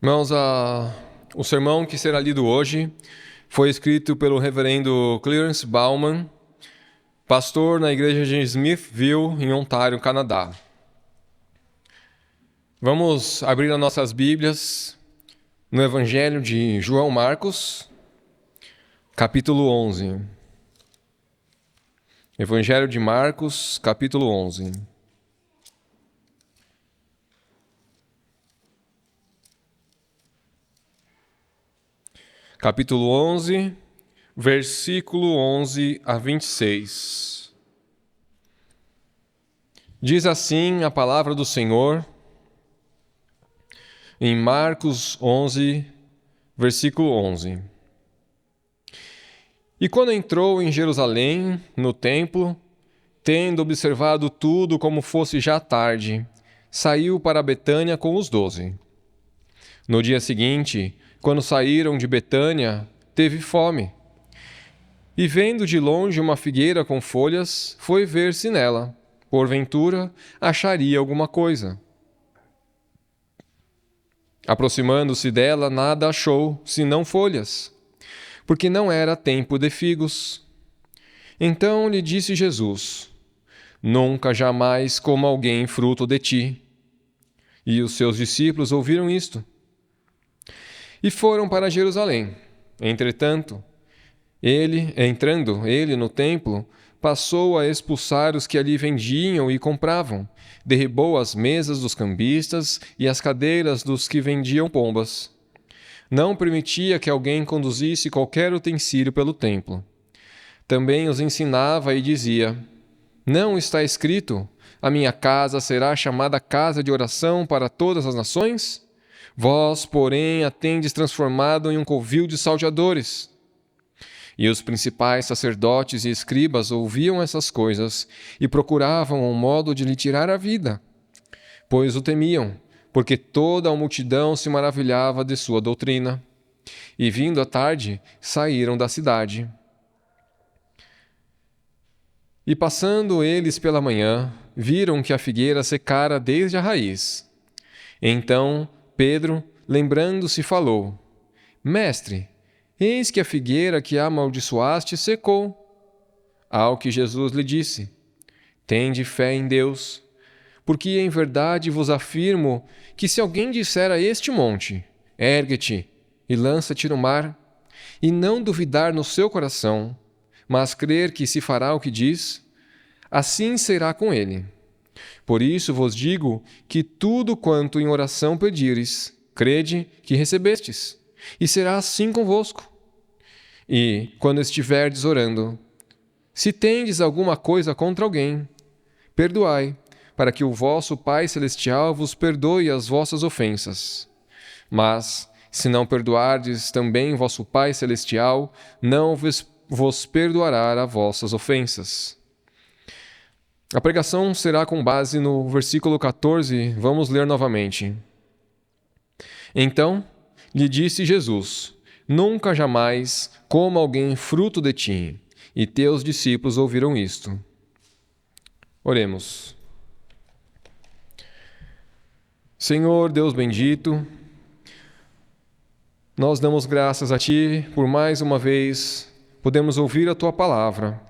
Irmãos, o sermão que será lido hoje foi escrito pelo reverendo Clarence Bauman, pastor na igreja de Smithville, em Ontário, Canadá. Vamos abrir as nossas Bíblias no Evangelho de João Marcos, capítulo 11. Evangelho de Marcos, capítulo 11. Capítulo 11, versículo 11 a 26. Diz assim a palavra do Senhor em Marcos 11, versículo 11. E quando entrou em Jerusalém, no templo, tendo observado tudo como fosse já tarde, saiu para Betânia com os 12. No dia seguinte, quando saíram de Betânia, teve fome. E vendo de longe uma figueira com folhas, foi ver se nela, porventura, acharia alguma coisa. Aproximando-se dela, nada achou, senão folhas, porque não era tempo de figos. Então lhe disse Jesus: Nunca jamais coma alguém fruto de ti. E os seus discípulos ouviram isto. E foram para Jerusalém. Entretanto, entrando ele no templo, passou a expulsar os que ali vendiam e compravam, derribou as mesas dos cambistas e as cadeiras dos que vendiam pombas. Não permitia que alguém conduzisse qualquer utensílio pelo templo. Também os ensinava e dizia: Não está escrito: A minha casa será chamada casa de oração para todas as nações? Vós, porém, a tendes transformado em um covil de salteadores. E os principais sacerdotes e escribas ouviam essas coisas e procuravam um modo de lhe tirar a vida, pois o temiam, porque toda a multidão se maravilhava de sua doutrina. E vindo a tarde, saíram da cidade. E passando eles pela manhã, viram que a figueira secara desde a raiz. Então Pedro, lembrando-se, falou: Mestre, eis que a figueira que amaldiçoaste secou. Ao que Jesus lhe disse: Tende fé em Deus, porque em verdade vos afirmo que se alguém disser a este monte: Ergue-te e lança-te no mar, e não duvidar no seu coração, mas crer que se fará o que diz, assim será com ele. Por isso vos digo que tudo quanto em oração pedires, crede que recebestes, e será assim convosco. E, quando estiverdes orando, se tendes alguma coisa contra alguém, perdoai, para que o vosso Pai Celestial vos perdoe as vossas ofensas. Mas, se não perdoardes também vosso Pai Celestial, não vos perdoará as vossas ofensas. A pregação será com base no versículo 14, vamos ler novamente. Então lhe disse Jesus: Nunca jamais coma alguém fruto de ti. E teus discípulos ouviram isto. Oremos. Senhor Deus bendito, nós damos graças a Ti por mais uma vez podemos ouvir a Tua palavra.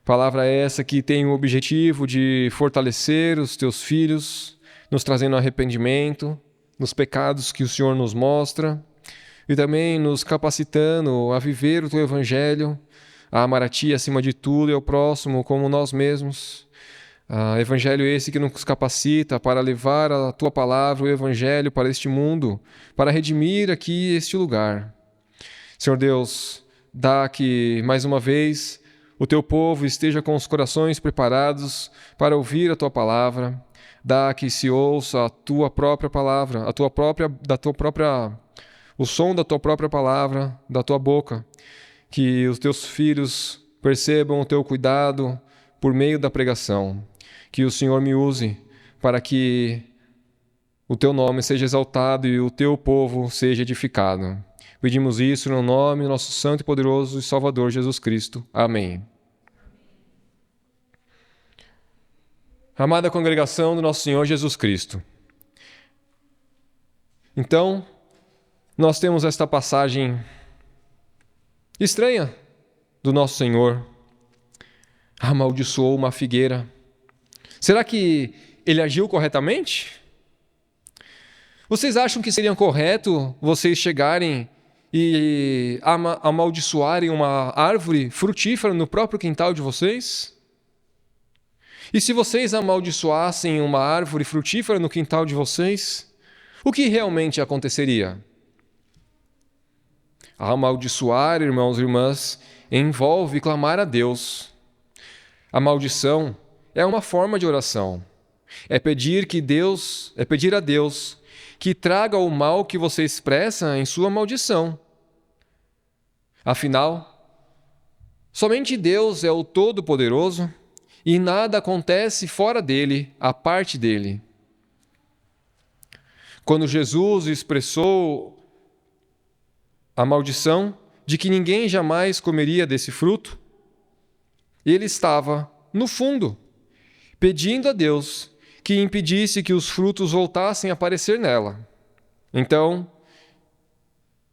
Palavra essa que tem o objetivo de fortalecer os Teus filhos, nos trazendo arrependimento, nos pecados que o Senhor nos mostra, e também nos capacitando a viver o Teu Evangelho, a amar a Ti acima de tudo e ao próximo como nós mesmos. Evangelho esse que nos capacita para levar a Tua palavra, o Evangelho, para este mundo, para redimir aqui este lugar. Senhor Deus, dá que, mais uma vez, o Teu povo esteja com os corações preparados para ouvir a Tua palavra. Dá que se ouça a Tua própria palavra, o som da Tua própria palavra, da Tua boca. Que os Teus filhos percebam o Teu cuidado por meio da pregação. Que o Senhor me use para que o Teu nome seja exaltado e o Teu povo seja edificado. Pedimos isso no nome do nosso Santo e Poderoso e Salvador Jesus Cristo. Amém. Amada congregação do nosso Senhor Jesus Cristo. Então, nós temos esta passagem estranha do nosso Senhor. Amaldiçoou uma figueira. Será que ele agiu corretamente? Vocês acham que seria correto vocês chegarem e amaldiçoarem uma árvore frutífera no próprio quintal de vocês? E se vocês amaldiçoassem uma árvore frutífera no quintal de vocês, o que realmente aconteceria? Amaldiçoar, irmãos e irmãs, envolve clamar a Deus. A maldição é uma forma de oração. É pedir a Deus que traga o mal que você expressa em sua maldição. Afinal, somente Deus é o Todo-Poderoso e nada acontece fora dele, à parte dele. Quando Jesus expressou a maldição de que ninguém jamais comeria desse fruto, ele estava, no fundo, pedindo a Deus que impedisse que os frutos voltassem a aparecer nela. Então,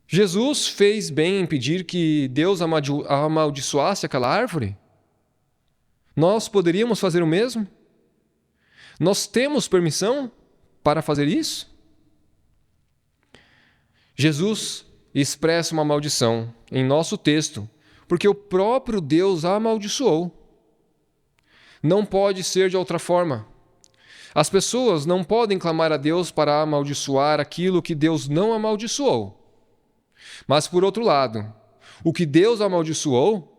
Jesus fez bem em pedir que Deus amaldiçoasse aquela árvore? Nós poderíamos fazer o mesmo? Nós temos permissão para fazer isso? Jesus expressa uma maldição em nosso texto, porque o próprio Deus a amaldiçoou. Não pode ser de outra forma. As pessoas não podem clamar a Deus para amaldiçoar aquilo que Deus não amaldiçoou. Mas, por outro lado, o que Deus amaldiçoou,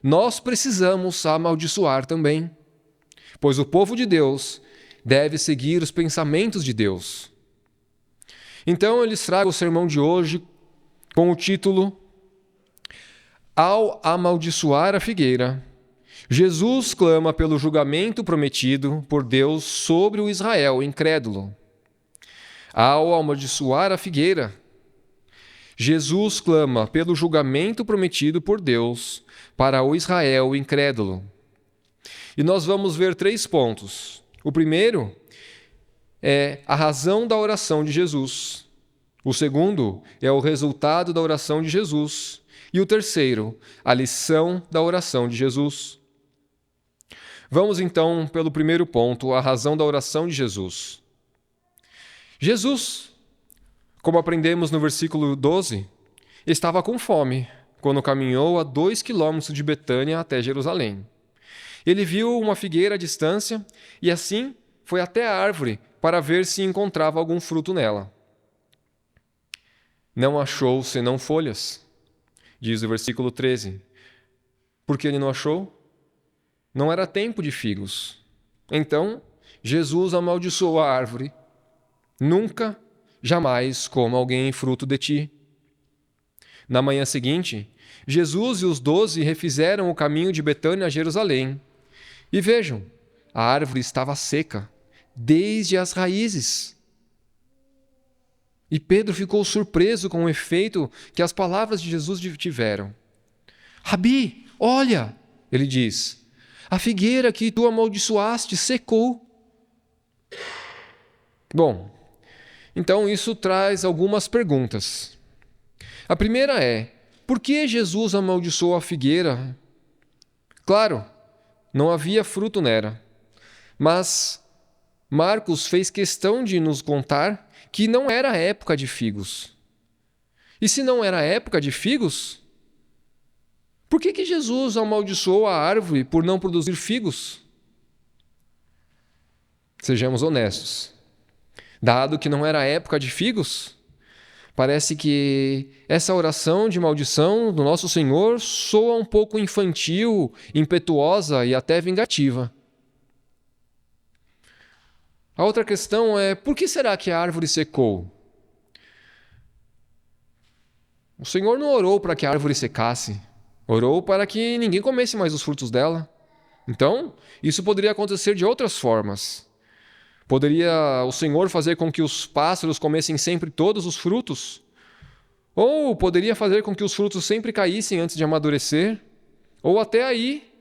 nós precisamos amaldiçoar também, pois o povo de Deus deve seguir os pensamentos de Deus. Então, eu lhes trago o sermão de hoje com o título Ao amaldiçoar a figueira, Jesus clama pelo julgamento prometido por Deus sobre o Israel incrédulo. Ao amaldiçoar a figueira, Jesus clama pelo julgamento prometido por Deus para o Israel incrédulo. E nós vamos ver 3 pontos. O primeiro é a razão da oração de Jesus. O segundo é o resultado da oração de Jesus. E o terceiro, a lição da oração de Jesus. Vamos então pelo primeiro ponto, a razão da oração de Jesus. Jesus, como aprendemos no versículo 12, estava com fome quando caminhou a 2 quilômetros de Betânia até Jerusalém. Ele viu uma figueira à distância e assim foi até a árvore para ver se encontrava algum fruto nela. Não achou senão folhas, diz o versículo 13. Por que ele não achou? Não era tempo de figos. Então, Jesus amaldiçoou a árvore. Nunca, jamais coma alguém fruto de ti. Na manhã seguinte, Jesus e os 12 refizeram o caminho de Betânia a Jerusalém. E vejam, a árvore estava seca, desde as raízes. E Pedro ficou surpreso com o efeito que as palavras de Jesus tiveram. Rabi, olha, ele diz, a figueira que tu amaldiçoaste secou. Bom, então isso traz algumas perguntas. A primeira é, por que Jesus amaldiçoou a figueira? Claro, não havia fruto nela, mas Marcos fez questão de nos contar que não era época de figos. E se não era época de figos, por que Jesus amaldiçoou a árvore por não produzir figos? Sejamos honestos. Dado que não era época de figos, parece que essa oração de maldição do nosso Senhor soa um pouco infantil, impetuosa e até vingativa. A outra questão é, por que será que a árvore secou? O Senhor não orou para que a árvore secasse, orou para que ninguém comesse mais os frutos dela. Então, isso poderia acontecer de outras formas. Poderia o Senhor fazer com que os pássaros comessem sempre todos os frutos? Ou poderia fazer com que os frutos sempre caíssem antes de amadurecer? Ou até aí,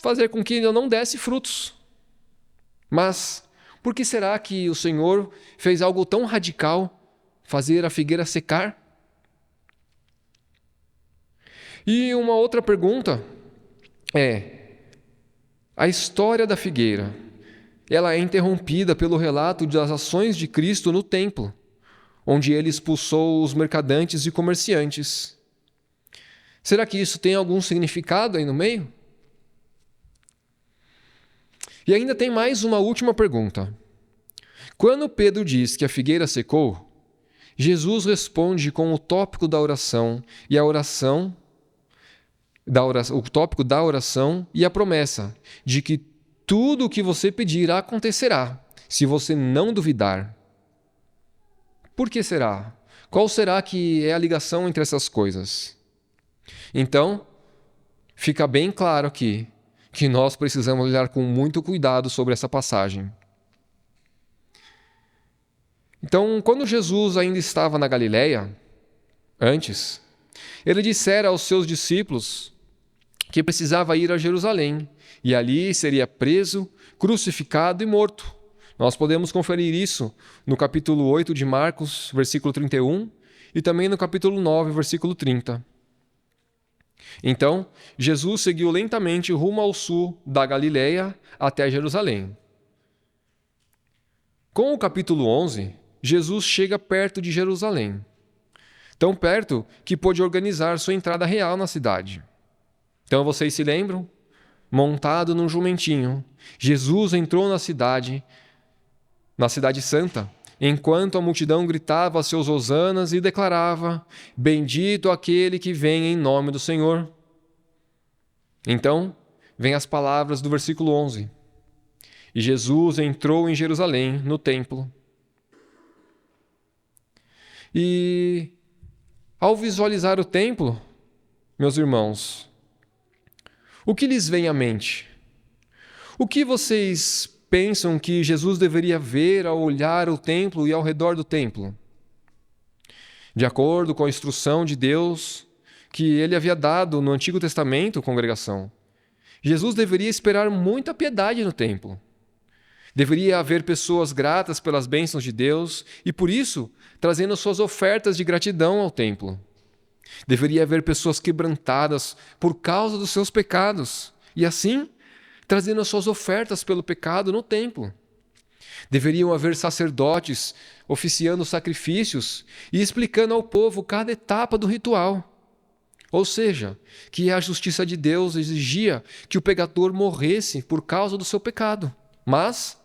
fazer com que ele não desse frutos? Mas por que será que o Senhor fez algo tão radical, fazer a figueira secar? E uma outra pergunta é: a história da figueira, ela é interrompida pelo relato das ações de Cristo no templo, onde ele expulsou os mercadantes e comerciantes. Será que isso tem algum significado aí no meio? E ainda tem mais uma última pergunta. Quando Pedro diz que a figueira secou, Jesus responde com o tópico da oração e o tópico da oração e a promessa de que tudo o que você pedir acontecerá, se você não duvidar. Por que será? Qual será que é a ligação entre essas coisas? Então, fica bem claro aqui que nós precisamos olhar com muito cuidado sobre essa passagem. Então, quando Jesus ainda estava na Galileia, antes, ele dissera aos seus discípulos que precisava ir a Jerusalém, e ali seria preso, crucificado e morto. Nós podemos conferir isso no capítulo 8 de Marcos, versículo 31, e também no capítulo 9, versículo 30. Então, Jesus seguiu lentamente rumo ao sul da Galileia até Jerusalém. Com o capítulo 11, Jesus chega perto de Jerusalém, tão perto que pôde organizar sua entrada real na cidade. Então vocês se lembram? Montado num jumentinho, Jesus entrou na cidade santa, enquanto a multidão gritava seus hosanas e declarava: Bendito aquele que vem em nome do Senhor. Então, vem as palavras do versículo 11. E Jesus entrou em Jerusalém, no templo. E, ao visualizar o templo, meus irmãos, o que lhes vem à mente? O que vocês pensam que Jesus deveria ver ao olhar o templo e ao redor do templo? De acordo com a instrução de Deus que ele havia dado no Antigo Testamento, congregação, Jesus deveria esperar muita piedade no templo. Deveria haver pessoas gratas pelas bênçãos de Deus e, por isso, trazendo suas ofertas de gratidão ao templo. Deveria haver pessoas quebrantadas por causa dos seus pecados e, assim, trazendo as suas ofertas pelo pecado no templo. Deveriam haver sacerdotes oficiando sacrifícios e explicando ao povo cada etapa do ritual. Ou seja, que a justiça de Deus exigia que o pecador morresse por causa do seu pecado, mas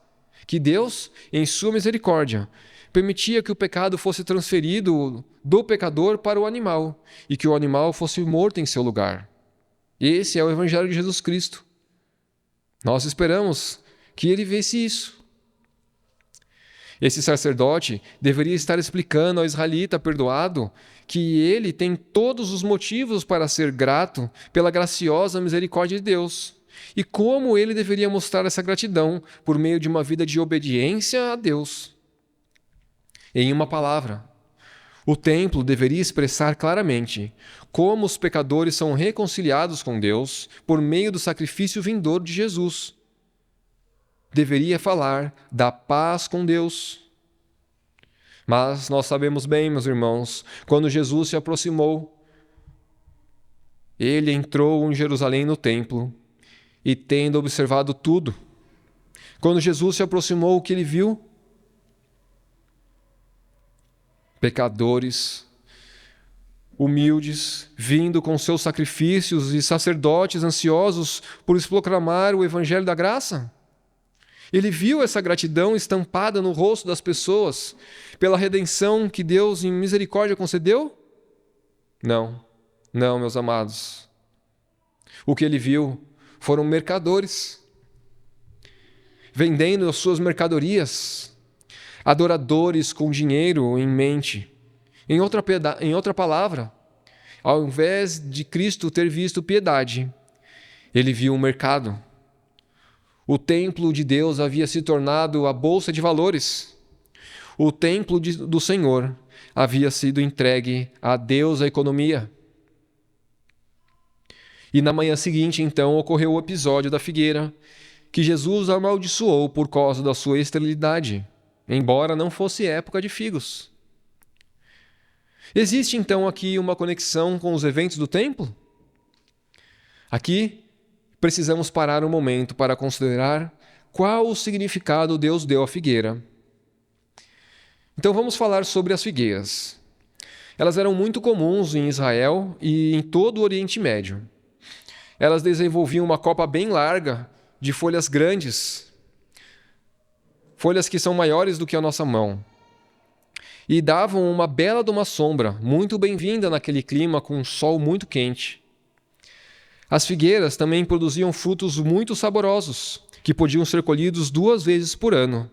que Deus, em sua misericórdia, permitia que o pecado fosse transferido do pecador para o animal e que o animal fosse morto em seu lugar. Esse é o Evangelho de Jesus Cristo. Nós esperamos que ele visse isso. Esse sacerdote deveria estar explicando ao israelita perdoado que ele tem todos os motivos para ser grato pela graciosa misericórdia de Deus e como ele deveria mostrar essa gratidão por meio de uma vida de obediência a Deus. Em uma palavra, o templo deveria expressar claramente como os pecadores são reconciliados com Deus por meio do sacrifício vindouro de Jesus. Deveria falar da paz com Deus. Mas nós sabemos bem, meus irmãos, quando Jesus se aproximou, ele entrou em Jerusalém no templo e, tendo observado tudo, quando Jesus se aproximou, o que ele viu? Pecadores, humildes, vindo com seus sacrifícios e sacerdotes ansiosos por proclamar o evangelho da graça. Ele viu essa gratidão estampada no rosto das pessoas pela redenção que Deus em misericórdia concedeu? Não, meus amados. O que ele viu foram mercadores vendendo as suas mercadorias, adoradores com dinheiro em mente. Em outra palavra, ao invés de Cristo ter visto piedade, ele viu um mercado. O templo de Deus havia se tornado a bolsa de valores. O templo do Senhor havia sido entregue a Deus, a economia. E na manhã seguinte, então, ocorreu o episódio da figueira, que Jesus amaldiçoou por causa da sua esterilidade, embora não fosse época de figos. Existe então aqui uma conexão com os eventos do templo? Aqui precisamos parar um momento para considerar qual o significado Deus deu à figueira. Então vamos falar sobre as figueiras. Elas eram muito comuns em Israel e em todo o Oriente Médio. Elas desenvolviam uma copa bem larga, de folhas grandes, folhas que são maiores do que a nossa mão, e davam uma bela de uma sombra, muito bem-vinda naquele clima com um sol muito quente. As figueiras também produziam frutos muito saborosos, que podiam ser colhidos 2 vezes por ano.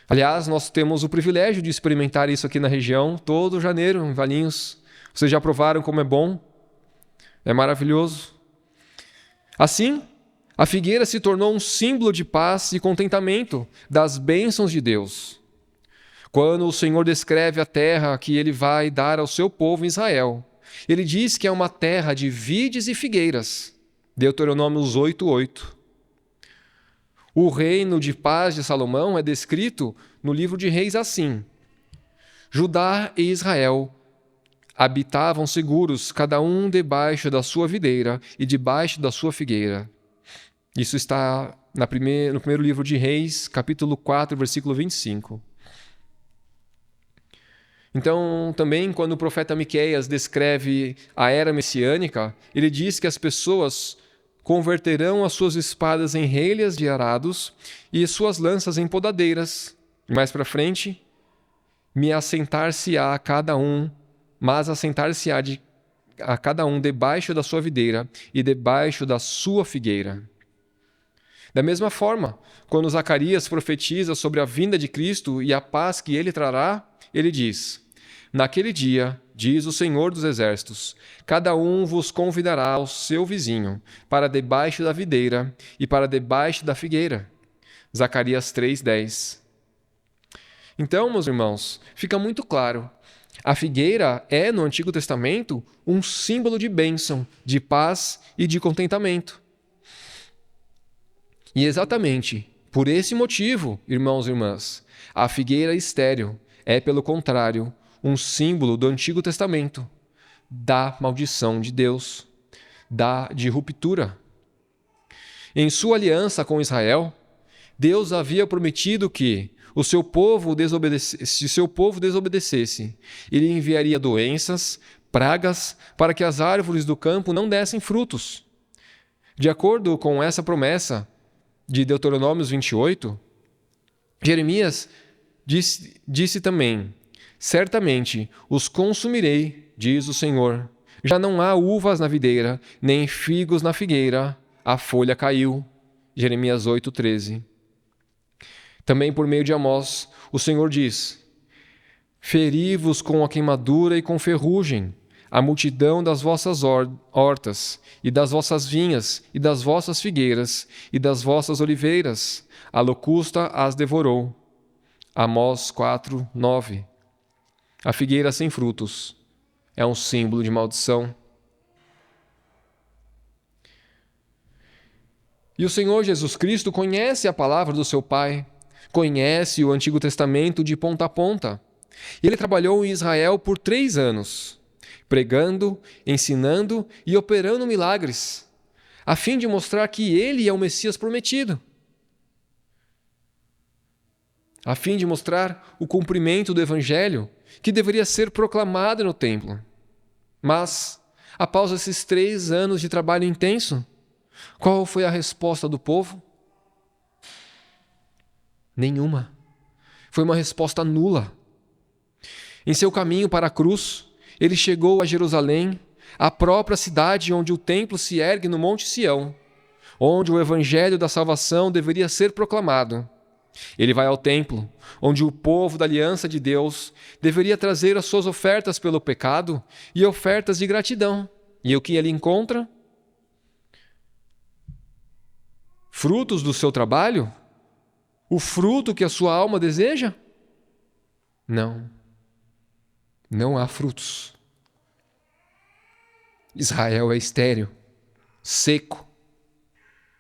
Aliás, nós temos o privilégio de experimentar isso aqui na região, todo janeiro, em Valinhos. Vocês já provaram como é bom? É maravilhoso. Assim, a figueira se tornou um símbolo de paz e contentamento das bênçãos de Deus. Quando o Senhor descreve a terra que Ele vai dar ao seu povo Israel, Ele diz que é uma terra de vides e figueiras. Deuteronômios 8:8. O reino de paz de Salomão é descrito no livro de Reis assim: Judá e Israel habitavam seguros, cada um debaixo da sua videira e debaixo da sua figueira. Isso está no primeiro livro de Reis, capítulo 4, versículo 25. Então, também, quando o profeta Miqueias descreve a era messiânica, ele diz que as pessoas converterão as suas espadas em relhas de arados e suas lanças em podadeiras. E mais para frente, assentar-se-á a cada um debaixo da sua videira e debaixo da sua figueira. Da mesma forma, quando Zacarias profetiza sobre a vinda de Cristo e a paz que ele trará, ele diz: Naquele dia, diz o Senhor dos Exércitos, cada um vos convidará ao seu vizinho para debaixo da videira e para debaixo da figueira. Zacarias 3:10. Então, meus irmãos, fica muito claro. A figueira é, no Antigo Testamento, um símbolo de bênção, de paz e de contentamento. E exatamente por esse motivo, irmãos e irmãs, a figueira estéril é, pelo contrário, um símbolo do Antigo Testamento, da maldição de Deus, de ruptura. Em sua aliança com Israel, Deus havia prometido que, se o seu povo desobedecesse, ele enviaria doenças, pragas, para que as árvores do campo não dessem frutos. De acordo com essa promessa de Deuteronômios 28, Jeremias disse também: Certamente os consumirei, diz o Senhor. Já não há uvas na videira, nem figos na figueira, a folha caiu. Jeremias 8:13. Também por meio de Amós, o Senhor diz: Feri-vos com a queimadura e com ferrugem, a multidão das vossas hortas, e das vossas vinhas, e das vossas figueiras, e das vossas oliveiras, a locusta as devorou. Amós 4:9. A figueira sem frutos é um símbolo de maldição. E o Senhor Jesus Cristo conhece a palavra do seu Pai, conhece o Antigo Testamento de ponta a ponta. Ele trabalhou em Israel por 3 anos, pregando, ensinando e operando milagres, a fim de mostrar que ele é o Messias prometido, a fim de mostrar o cumprimento do Evangelho que deveria ser proclamado no templo. Mas, após esses 3 anos de trabalho intenso, qual foi a resposta do povo? Nenhuma. Foi uma resposta nula. Em seu caminho para a cruz, ele chegou a Jerusalém, a própria cidade onde o templo se ergue no Monte Sião, onde o evangelho da salvação deveria ser proclamado. Ele vai ao templo, onde o povo da aliança de Deus deveria trazer as suas ofertas pelo pecado e ofertas de gratidão. E o que ele encontra? Frutos do seu trabalho? O fruto que a sua alma deseja? Não. Não há frutos. Israel é estéril, seco.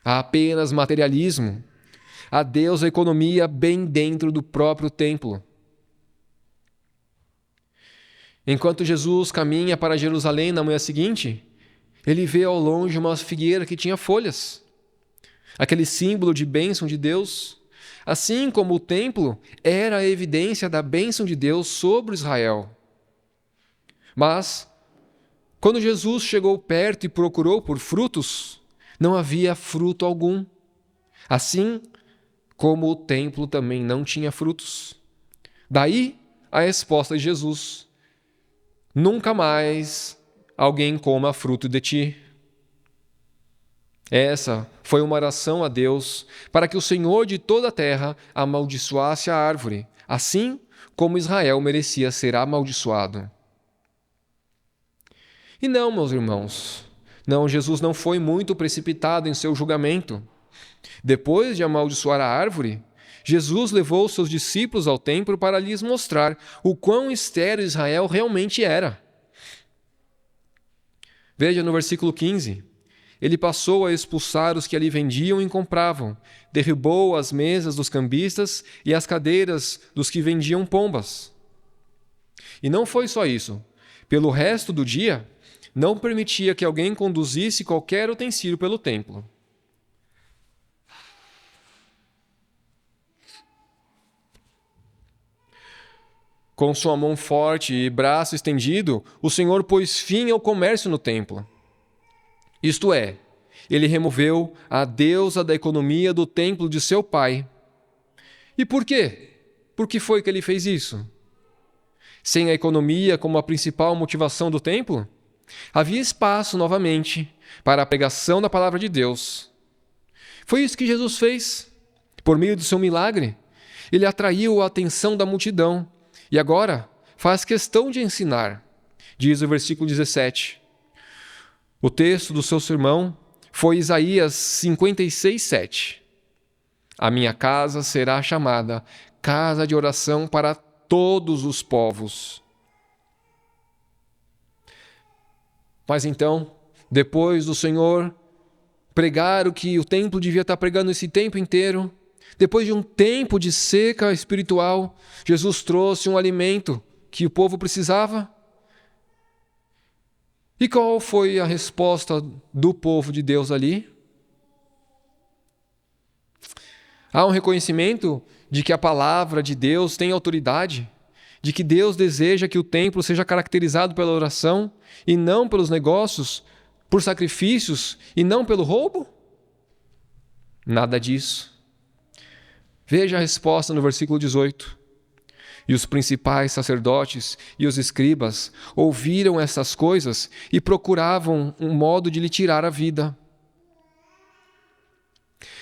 Há apenas materialismo. A Deus a economia bem dentro do próprio templo. Enquanto Jesus caminha para Jerusalém na manhã seguinte, ele vê ao longe uma figueira que tinha folhas. Aquele símbolo de bênção de Deus, assim como o templo era a evidência da bênção de Deus sobre Israel. Mas, quando Jesus chegou perto e procurou por frutos, não havia fruto algum. Assim como o templo também não tinha frutos. Daí a resposta de Jesus: nunca mais alguém coma fruto de ti. Essa foi uma oração a Deus para que o Senhor de toda a terra amaldiçoasse a árvore, assim como Israel merecia ser amaldiçoado. E não, meus irmãos, não, Jesus não foi muito precipitado em seu julgamento. Depois de amaldiçoar a árvore, Jesus levou seus discípulos ao templo para lhes mostrar o quão estéril Israel realmente era. Veja no versículo 15. Ele passou a expulsar os que ali vendiam e compravam, derrubou as mesas dos cambistas e as cadeiras dos que vendiam pombas. E não foi só isso. Pelo resto do dia, não permitia que alguém conduzisse qualquer utensílio pelo templo. Com sua mão forte e braço estendido, o Senhor pôs fim ao comércio no templo. Isto é, ele removeu a deusa da economia do templo de seu pai. E por quê? Por que foi que ele fez isso? Sem a economia como a principal motivação do templo, havia espaço novamente para a pregação da palavra de Deus. Foi isso que Jesus fez. Por meio do seu milagre, ele atraiu a atenção da multidão e agora faz questão de ensinar. Diz o versículo 17. O texto do seu sermão foi Isaías 56:7. A minha casa será chamada casa de oração para todos os povos. Mas então, depois do Senhor pregar o que o templo devia estar pregando esse tempo inteiro, depois de um tempo de seca espiritual, Jesus trouxe um alimento que o povo precisava. E qual foi a resposta do povo de Deus ali? Há um reconhecimento de que a palavra de Deus tem autoridade, de que Deus deseja que o templo seja caracterizado pela oração e não pelos negócios, por sacrifícios e não pelo roubo? Nada disso. Veja a resposta no versículo 18. E os principais sacerdotes e os escribas ouviram essas coisas e procuravam um modo de lhe tirar a vida.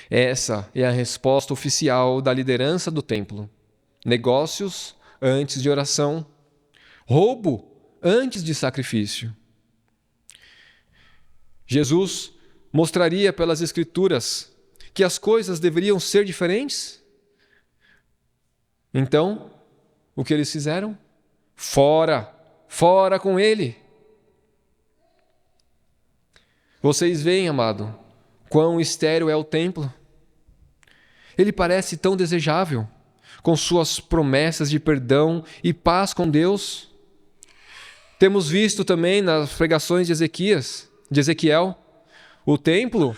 Essa é a resposta oficial da liderança do templo. Negócios antes de oração. Roubo antes de sacrifício. Jesus mostraria pelas Escrituras que as coisas deveriam ser diferentes? Então, o que eles fizeram? Fora com ele. Vocês veem, amado, quão estéril é o templo. Ele parece tão desejável, com suas promessas de perdão e paz com Deus. Temos visto também nas pregações de Ezequiel, o templo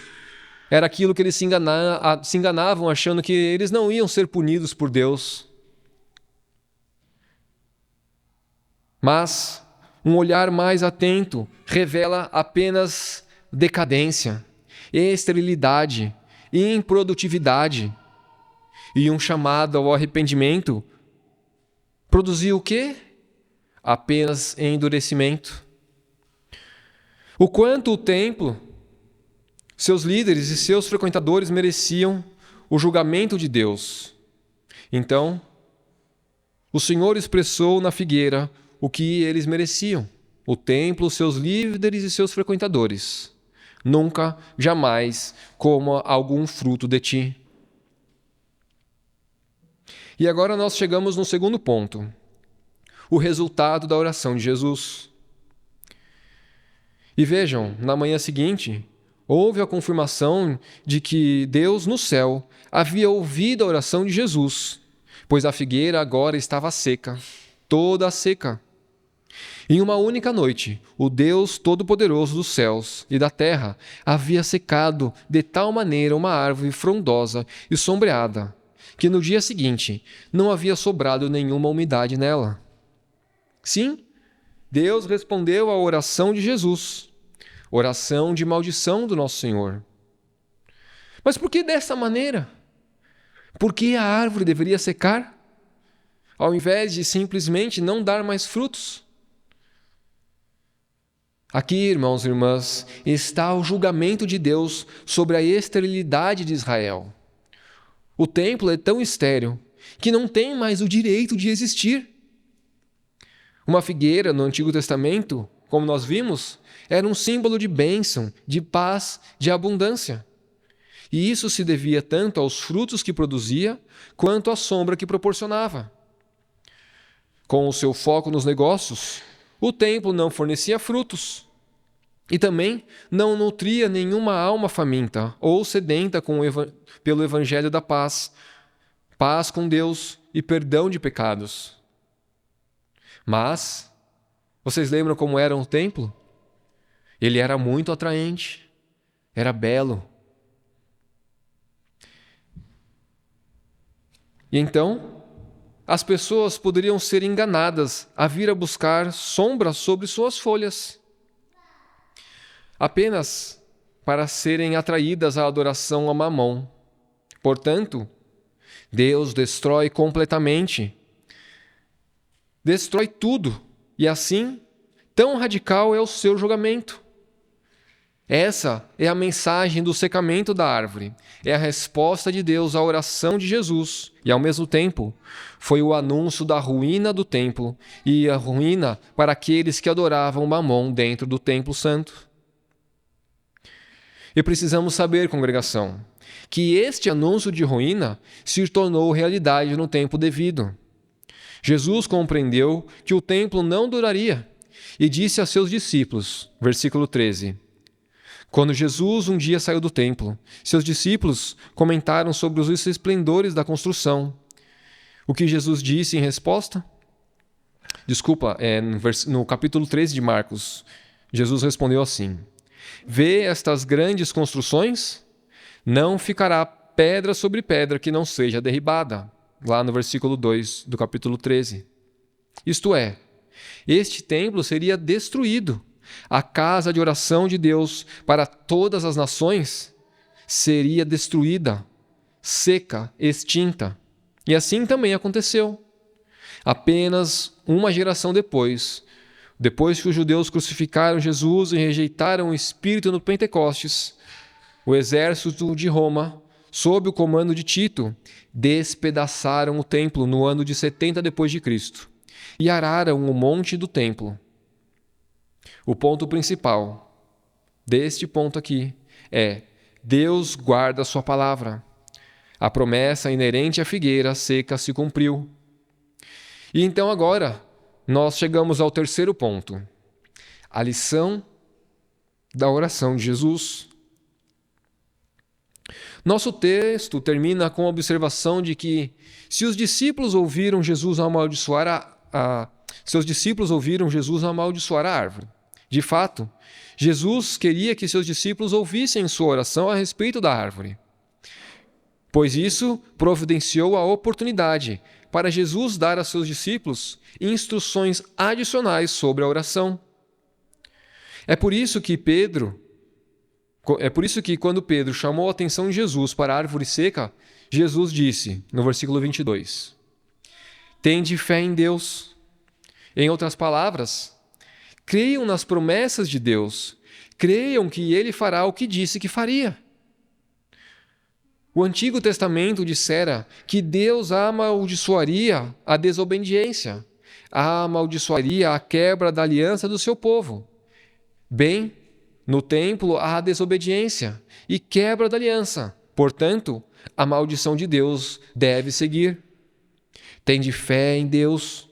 era aquilo que eles se enganavam, achando que eles não iam ser punidos por Deus. Mas um olhar mais atento revela apenas decadência, esterilidade, improdutividade. E um chamado ao arrependimento produziu o quê? Apenas endurecimento. O quanto o templo, seus líderes e seus frequentadores mereciam o julgamento de Deus. Então, o Senhor expressou na figueira o que eles mereciam: o templo, seus líderes e seus frequentadores. Nunca, jamais coma algum fruto de ti. E agora nós chegamos no segundo ponto: o resultado da oração de Jesus. E vejam, na manhã seguinte, houve a confirmação de que Deus no céu havia ouvido a oração de Jesus, pois a figueira agora estava seca, toda seca. Em uma única noite, o Deus Todo-Poderoso dos céus e da terra havia secado de tal maneira uma árvore frondosa e sombreada, que no dia seguinte não havia sobrado nenhuma umidade nela. Sim, Deus respondeu à oração de Jesus, oração de maldição do nosso Senhor. Mas por que dessa maneira? Por que a árvore deveria secar, ao invés de simplesmente não dar mais frutos? Aqui, irmãos e irmãs, está o julgamento de Deus sobre a esterilidade de Israel. O templo é tão estéril que não tem mais o direito de existir. Uma figueira no Antigo Testamento, como nós vimos, era um símbolo de bênção, de paz, de abundância. E isso se devia tanto aos frutos que produzia, quanto à sombra que proporcionava. Com o seu foco nos negócios, o templo não fornecia frutos e também não nutria nenhuma alma faminta ou sedenta pelo evangelho da paz, paz com Deus e perdão de pecados. Mas, vocês lembram como era o templo? Ele era muito atraente, era belo. E então, as pessoas poderiam ser enganadas a vir a buscar sombra sobre suas folhas, apenas para serem atraídas à adoração a Mamon. Portanto, Deus destrói completamente, destrói tudo, e assim, tão radical é o seu julgamento. Essa é a mensagem do secamento da árvore. É a resposta de Deus à oração de Jesus. E, ao mesmo tempo, foi o anúncio da ruína do templo e a ruína para aqueles que adoravam Mamon dentro do templo santo. E precisamos saber, congregação, que este anúncio de ruína se tornou realidade no tempo devido. Jesus compreendeu que o templo não duraria e disse a seus discípulos, versículo 13, quando Jesus um dia saiu do templo, seus discípulos comentaram sobre os esplendores da construção. O que Jesus disse em resposta? No capítulo 13 de Marcos, Jesus respondeu assim: vê estas grandes construções? Não ficará pedra sobre pedra que não seja derribada. Lá no versículo 2 do capítulo 13. Isto é, este templo seria destruído. A casa de oração de Deus para todas as nações seria destruída, seca, extinta. E assim também aconteceu. Apenas uma geração depois que os judeus crucificaram Jesus e rejeitaram o Espírito no Pentecostes, o exército de Roma, sob o comando de Tito, despedaçaram o templo no ano de 70 depois de Cristo e araram o monte do templo. O ponto principal deste ponto aqui é: Deus guarda a sua palavra. A promessa inerente à figueira seca se cumpriu. E então agora nós chegamos ao terceiro ponto: a lição da oração de Jesus. Nosso texto termina com a observação de que se os discípulos ouviram Jesus amaldiçoar seus discípulos ouviram Jesus amaldiçoar a árvore. De fato, Jesus queria que seus discípulos ouvissem sua oração a respeito da árvore, pois isso providenciou a oportunidade para Jesus dar a seus discípulos instruções adicionais sobre a oração. É por isso que quando Pedro chamou a atenção de Jesus para a árvore seca, Jesus disse, no versículo 22, tende fé em Deus. Em outras palavras, creiam nas promessas de Deus, creiam que Ele fará o que disse que faria. O Antigo Testamento dissera que Deus amaldiçoaria a desobediência, amaldiçoaria a quebra da aliança do seu povo. Bem, no templo há desobediência e quebra da aliança. Portanto, a maldição de Deus deve seguir. Tende fé em Deus.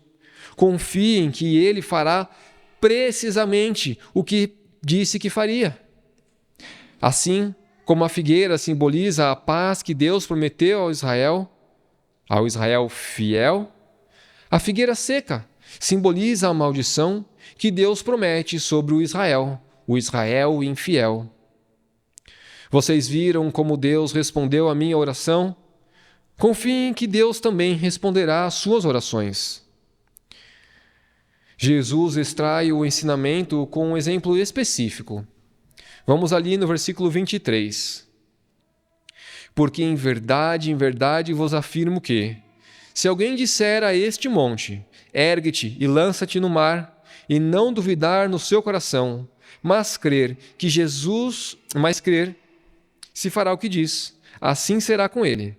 Confiem que Ele fará precisamente o que disse que faria. Assim como a figueira simboliza a paz que Deus prometeu ao Israel fiel, a figueira seca simboliza a maldição que Deus promete sobre o Israel infiel. Vocês viram como Deus respondeu à minha oração? Confiem que Deus também responderá às suas orações. Jesus extrai o ensinamento com um exemplo específico. Vamos ali no versículo 23. Porque em verdade vos afirmo que, se alguém disser a este monte, ergue-te e lança-te no mar, e não duvidar no seu coração, mas crer, se fará o que diz, assim será com ele.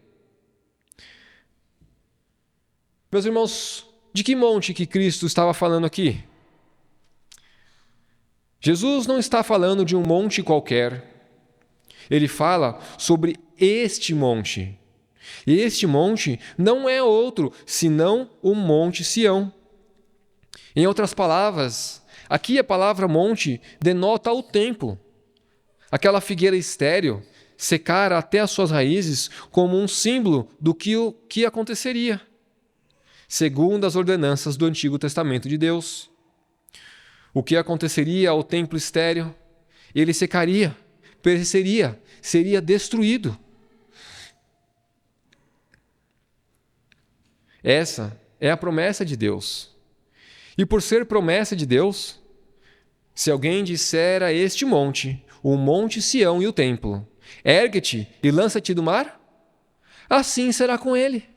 Meus irmãos, de que monte que Cristo estava falando aqui? Jesus não está falando de um monte qualquer. Ele fala sobre este monte. E este monte não é outro senão o Monte Sião. Em outras palavras, aqui a palavra monte denota o templo. Aquela figueira estéril secara até as suas raízes como um símbolo do que aconteceria, segundo as ordenanças do Antigo Testamento de Deus. O que aconteceria ao templo estéril? Ele secaria, pereceria, seria destruído. Essa é a promessa de Deus. E por ser promessa de Deus, se alguém disser a este monte, o Monte Sião e o templo, ergue-te e lança-te do mar, assim será com ele.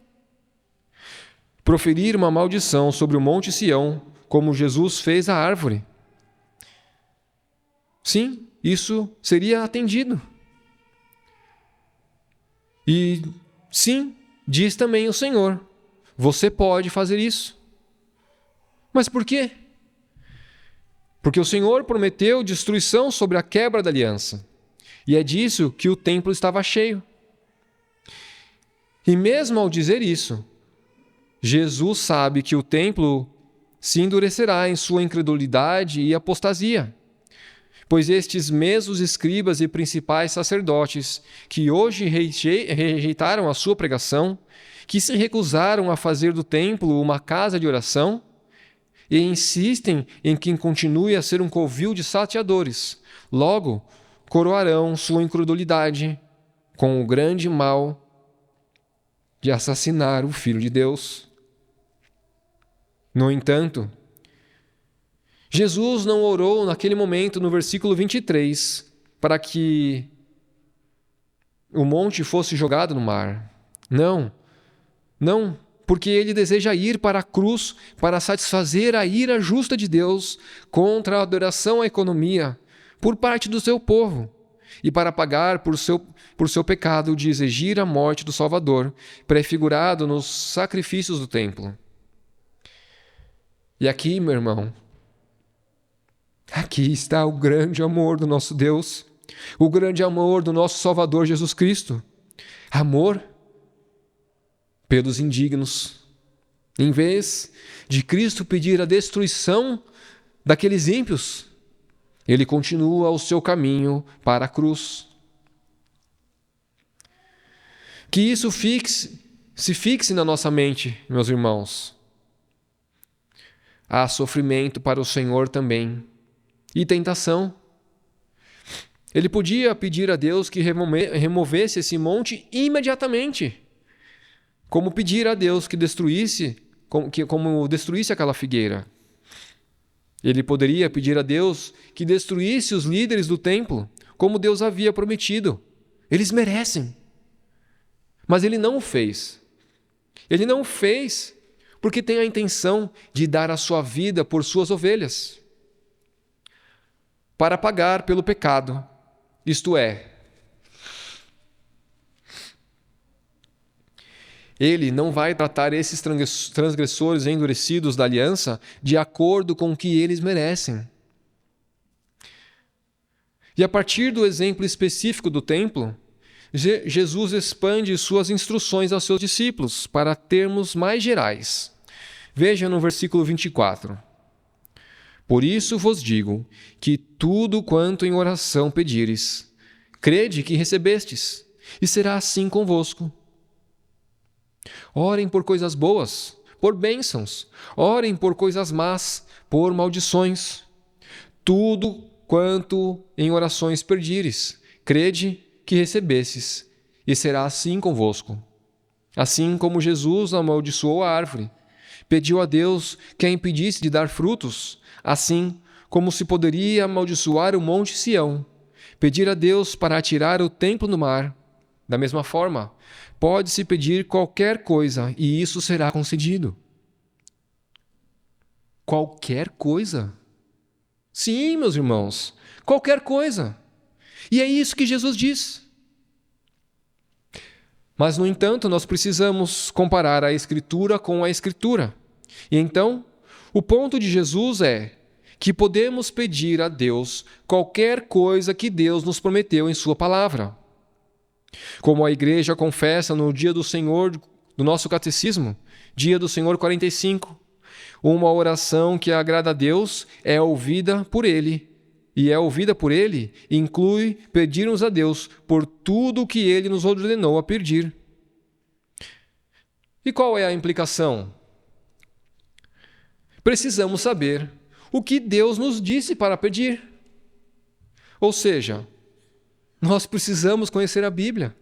Proferir uma maldição sobre o Monte Sião, como Jesus fez à árvore. Sim, isso seria atendido. E sim, diz também o Senhor, você pode fazer isso. Mas por quê? Porque o Senhor prometeu destruição sobre a quebra da aliança. E é disso que o templo estava cheio. E mesmo ao dizer isso, Jesus sabe que o templo se endurecerá em sua incredulidade e apostasia, pois estes mesmos escribas e principais sacerdotes que hoje rejeitaram a sua pregação, que se recusaram a fazer do templo uma casa de oração e insistem em que continue a ser um covil de salteadores, logo coroarão sua incredulidade com o grande mal de assassinar o Filho de Deus. No entanto, Jesus não orou naquele momento, no versículo 23, para que o monte fosse jogado no mar. Não, porque ele deseja ir para a cruz para satisfazer a ira justa de Deus contra a adoração à economia por parte do seu povo e para pagar por seu pecado de exigir a morte do Salvador, prefigurado nos sacrifícios do templo. E aqui, meu irmão, aqui está o grande amor do nosso Deus, o grande amor do nosso Salvador Jesus Cristo. Amor pelos indignos. Em vez de Cristo pedir a destruição daqueles ímpios, ele continua o seu caminho para a cruz. Que isso se fixe na nossa mente, meus irmãos. Há sofrimento para o Senhor também. E tentação. Ele podia pedir a Deus que removesse esse monte imediatamente, como pedir a Deus que destruísse aquela figueira. Ele poderia pedir a Deus que destruísse os líderes do templo, como Deus havia prometido. Eles merecem. Mas ele não o fez. Ele não o fez porque tem a intenção de dar a sua vida por suas ovelhas, para pagar pelo pecado, isto é, ele não vai tratar esses transgressores endurecidos da aliança de acordo com o que eles merecem. E a partir do exemplo específico do templo, Jesus expande suas instruções aos seus discípulos para termos mais gerais. Veja no versículo 24. Por isso vos digo que tudo quanto em oração pedires, crede que recebestes, e será assim convosco. Orem por coisas boas, por bênçãos. Orem por coisas más, por maldições. Tudo quanto em orações pedires, crede que recebestes, e será assim convosco. Assim como Jesus amaldiçoou a árvore, pediu a Deus que a impedisse de dar frutos, assim como se poderia amaldiçoar o monte Sião, pedir a Deus para atirar o templo no mar. Da mesma forma, pode-se pedir qualquer coisa e isso será concedido. Qualquer coisa? Sim, meus irmãos, qualquer coisa. E é isso que Jesus diz. Mas, no entanto, nós precisamos comparar a Escritura com a Escritura. E então, o ponto de Jesus é que podemos pedir a Deus qualquer coisa que Deus nos prometeu em Sua palavra. Como a igreja confessa no Dia do Senhor, do nosso catecismo, Dia do Senhor 45, uma oração que agrada a Deus é ouvida por Ele. E é ouvida por Ele inclui pedirmos a Deus por tudo o que Ele nos ordenou a pedir. E qual é a implicação? Precisamos saber o que Deus nos disse para pedir. Ou seja, nós precisamos conhecer a Bíblia.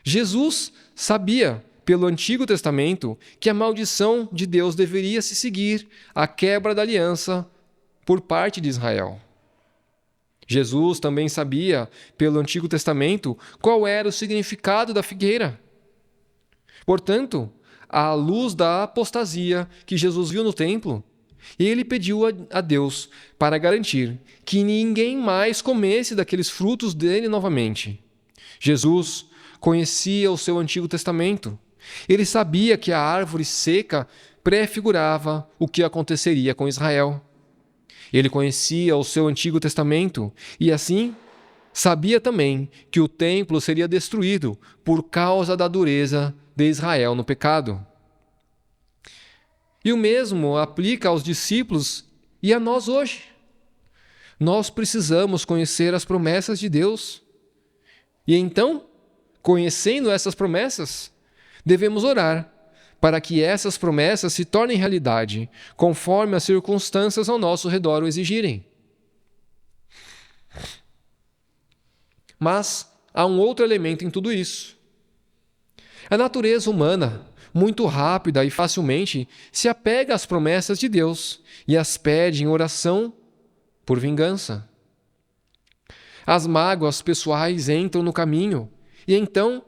Jesus sabia, pelo Antigo Testamento, que a maldição de Deus deveria se seguir à quebra da aliança por parte de Israel. Jesus também sabia, pelo Antigo Testamento, qual era o significado da figueira. Portanto, à luz da apostasia que Jesus viu no templo, ele pediu a Deus para garantir que ninguém mais comesse daqueles frutos dele novamente. Jesus conhecia o seu Antigo Testamento. Ele sabia que a árvore seca prefigurava o que aconteceria com Israel. Ele conhecia o seu Antigo Testamento e, assim, sabia também que o templo seria destruído por causa da dureza de Israel no pecado. E o mesmo aplica aos discípulos e a nós hoje. Nós precisamos conhecer as promessas de Deus. E então, conhecendo essas promessas, devemos orar para que essas promessas se tornem realidade, conforme as circunstâncias ao nosso redor o exigirem. Mas há um outro elemento em tudo isso. A natureza humana, muito rápida e facilmente, se apega às promessas de Deus e as pede em oração por vingança. As mágoas pessoais entram no caminho e então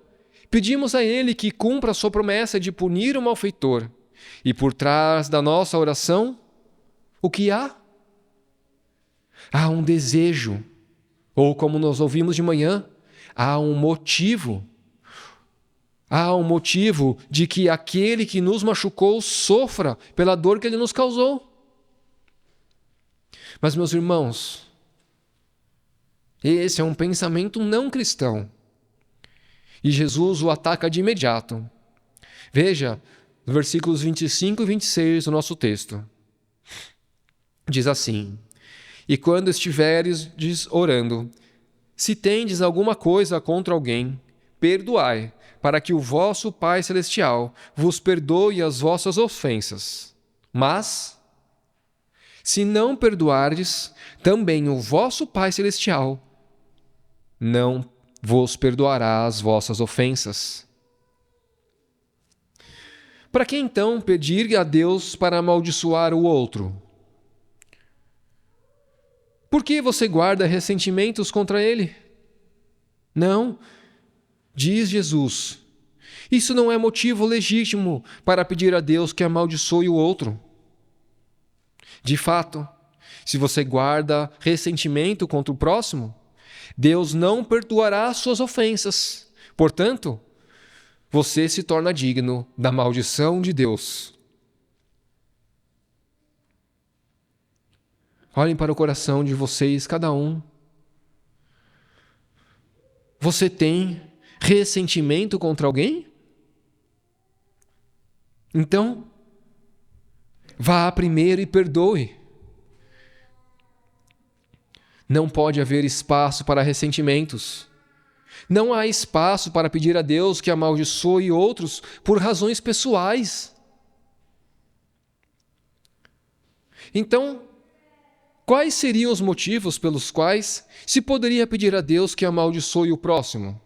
pedimos a Ele que cumpra a sua promessa de punir o malfeitor. E por trás da nossa oração, o que há? Há um desejo, ou como nós ouvimos de manhã, há um motivo. Há um motivo de que aquele que nos machucou sofra pela dor que ele nos causou. Mas, meus irmãos, esse é um pensamento não cristão. E Jesus o ataca de imediato. Veja, nos versículos 25 e 26 do nosso texto. Diz assim: E quando estiveres orando, se tendes alguma coisa contra alguém, perdoai, para que o vosso Pai Celestial vos perdoe as vossas ofensas. Mas, se não perdoardes, também o vosso Pai Celestial não vos perdoará as vossas ofensas. Para que então pedir a Deus para amaldiçoar o outro? Por que você guarda ressentimentos contra ele? Não, diz Jesus, isso não é motivo legítimo para pedir a Deus que amaldiçoe o outro. De fato, se você guarda ressentimento contra o próximo, Deus não perdoará as suas ofensas. Portanto, você se torna digno da maldição de Deus. Olhem para o coração de vocês, cada um. Você tem ressentimento contra alguém? Então, vá primeiro e perdoe. Não pode haver espaço para ressentimentos. Não há espaço para pedir a Deus que amaldiçoe outros por razões pessoais. Então, quais seriam os motivos pelos quais se poderia pedir a Deus que amaldiçoe o próximo?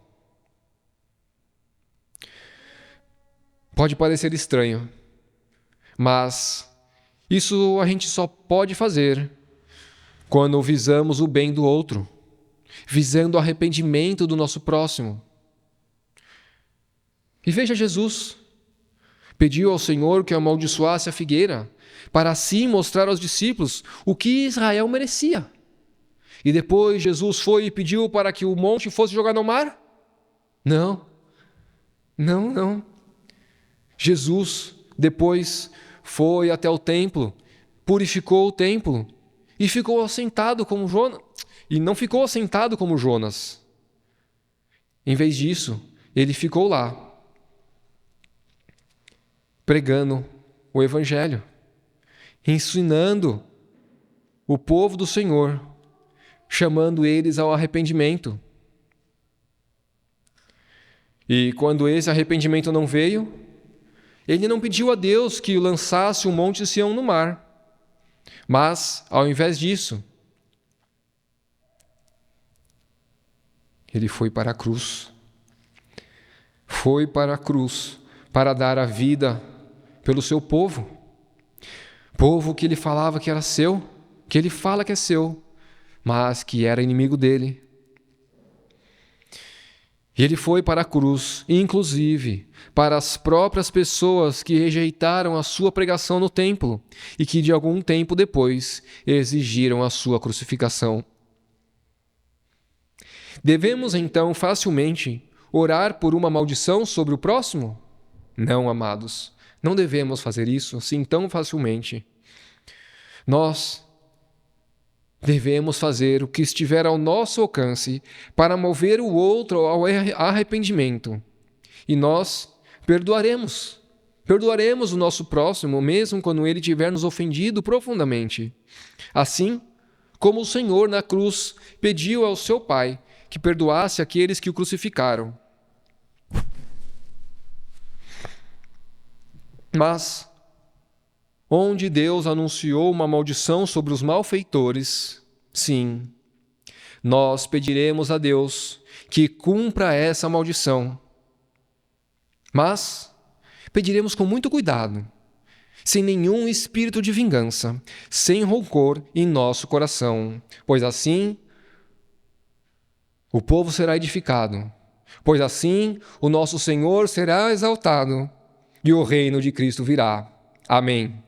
Pode parecer estranho, mas isso a gente só pode fazer quando visamos o bem do outro, visando o arrependimento do nosso próximo. E veja, Jesus pediu ao Senhor que amaldiçoasse a figueira, para assim mostrar aos discípulos o que Israel merecia. E depois Jesus foi e pediu para que o monte fosse jogado no mar? Não. Jesus depois foi até o templo, purificou o templo e ficou assentado como Jonas. E não ficou assentado como Jonas. Em vez disso, ele ficou lá, pregando o Evangelho, ensinando o povo do Senhor, chamando eles ao arrependimento. E quando esse arrependimento não veio, ele não pediu a Deus que lançasse o monte Sião no mar, mas, ao invés disso, ele foi para a cruz. Foi para a cruz para dar a vida pelo seu povo. Povo que ele falava que era seu, que ele fala que é seu, mas que era inimigo dele. E ele foi para a cruz, inclusive para as próprias pessoas que rejeitaram a sua pregação no templo e que de algum tempo depois exigiram a sua crucificação. Devemos então facilmente orar por uma maldição sobre o próximo? Não, amados, não devemos fazer isso assim tão facilmente. Nós devemos fazer o que estiver ao nosso alcance para mover o outro ao arrependimento. E nós perdoaremos o nosso próximo, mesmo quando ele tiver nos ofendido profundamente. Assim como o Senhor na cruz pediu ao seu Pai que perdoasse aqueles que o crucificaram. Mas, onde Deus anunciou uma maldição sobre os malfeitores, sim, nós pediremos a Deus que cumpra essa maldição. Mas pediremos com muito cuidado, sem nenhum espírito de vingança, sem rancor em nosso coração, pois assim o povo será edificado, pois assim o nosso Senhor será exaltado e o reino de Cristo virá. Amém.